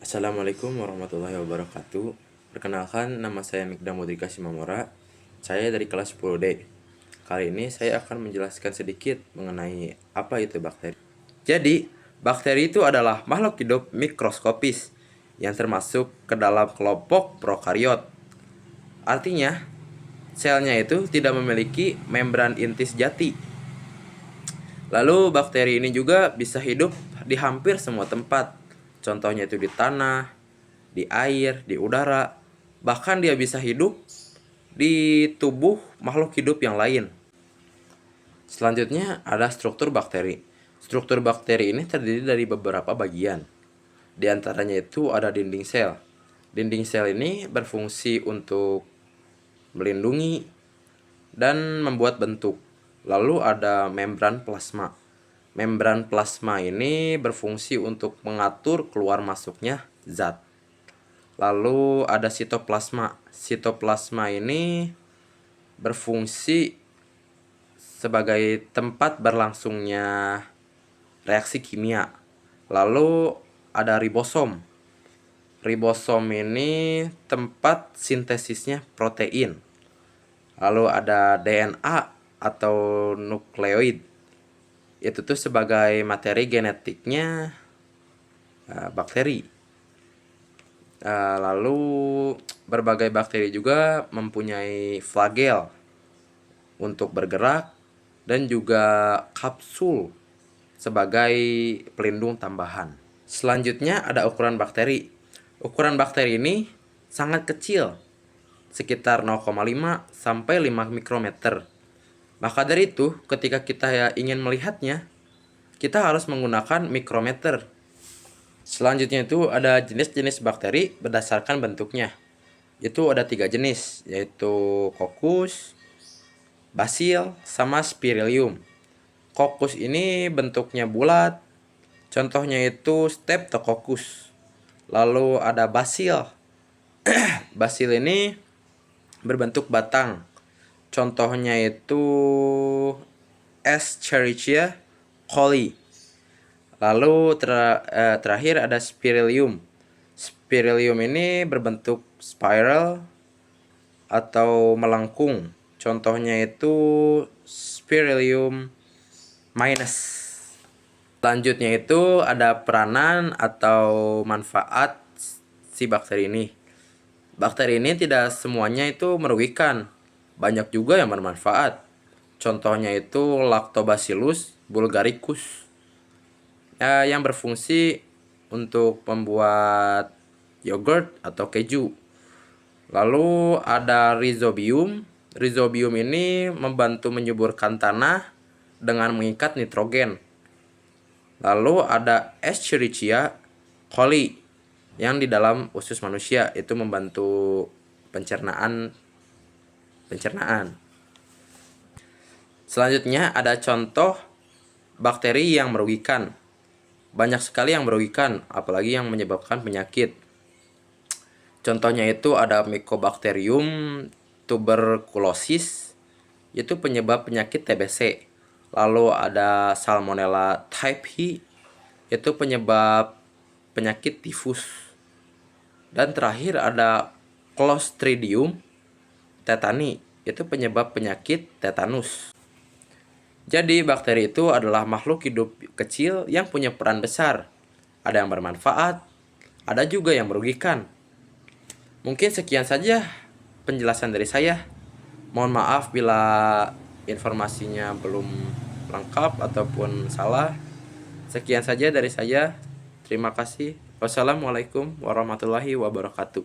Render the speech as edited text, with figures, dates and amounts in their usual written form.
Assalamualaikum warahmatullahi wabarakatuh. Perkenalkan, nama saya Mikdam Mudrika Simamora. Saya dari kelas 10D. Kali ini saya akan menjelaskan sedikit mengenai apa itu bakteri. Jadi, bakteri itu adalah makhluk hidup mikroskopis yang termasuk ke dalam kelompok prokariot. Artinya, selnya itu tidak memiliki membran inti sejati. Lalu bakteri ini juga bisa hidup di hampir semua tempat. Contohnya itu di tanah, di air, di udara. Bahkan dia bisa hidup di tubuh makhluk hidup yang lain. Selanjutnya ada struktur bakteri. Struktur bakteri ini terdiri dari beberapa bagian. Di antaranya itu ada dinding sel. Dinding sel ini berfungsi untuk melindungi dan membuat bentuk. Lalu ada membran plasma. Membran plasma ini berfungsi untuk mengatur keluar masuknya zat. Lalu ada sitoplasma. Sitoplasma ini berfungsi sebagai tempat berlangsungnya reaksi kimia. Lalu ada ribosom. Ribosom ini tempat sintesisnya protein. Lalu ada DNA atau nukleoid. Itu tuh sebagai materi genetiknya bakteri. Lalu berbagai bakteri juga mempunyai flagel untuk bergerak dan juga kapsul sebagai pelindung tambahan. Selanjutnya ada ukuran bakteri. Ukuran bakteri ini sangat kecil, sekitar 0,5 sampai 5 mikrometer. Maka dari itu, ketika kita ingin melihatnya, kita harus menggunakan mikrometer. Selanjutnya itu ada jenis-jenis bakteri berdasarkan bentuknya. Itu ada 3 jenis, yaitu Coccus, Bacillus, sama Spirillum. Coccus ini bentuknya bulat, contohnya itu Streptococcus. Lalu ada Bacillus. Bacillus ini berbentuk batang. Contohnya itu Escherichia coli. Lalu terakhir ada Spirillum. Spirillum ini berbentuk spiral atau melengkung. Contohnya itu Spirillum minus. Selanjutnya itu ada peranan atau manfaat si bakteri ini. Bakteri ini tidak semuanya itu merugikan. Banyak juga yang bermanfaat. Contohnya itu Lactobacillus bulgaricus yang berfungsi untuk membuat yogurt atau keju. Lalu ada Rhizobium. Rhizobium ini membantu menyuburkan tanah dengan mengikat nitrogen. Lalu ada Escherichia coli yang di dalam usus manusia, itu membantu pencernaan. Selanjutnya ada contoh bakteri yang merugikan. Banyak sekali yang merugikan, apalagi yang menyebabkan penyakit. Contohnya itu ada Mycobacterium tuberculosis, itu penyebab penyakit TBC. Lalu ada Salmonella typhi, itu penyebab penyakit tifus. Dan terakhir ada Clostridium tetani, itu penyebab penyakit tetanus. Jadi bakteri itu adalah makhluk hidup kecil yang punya peran besar. Ada yang bermanfaat, ada juga yang merugikan. Mungkin sekian saja penjelasan dari saya. Mohon maaf bila informasinya belum lengkap ataupun salah. Sekian saja dari saya. Terima kasih. Wassalamualaikum warahmatullahi wabarakatuh.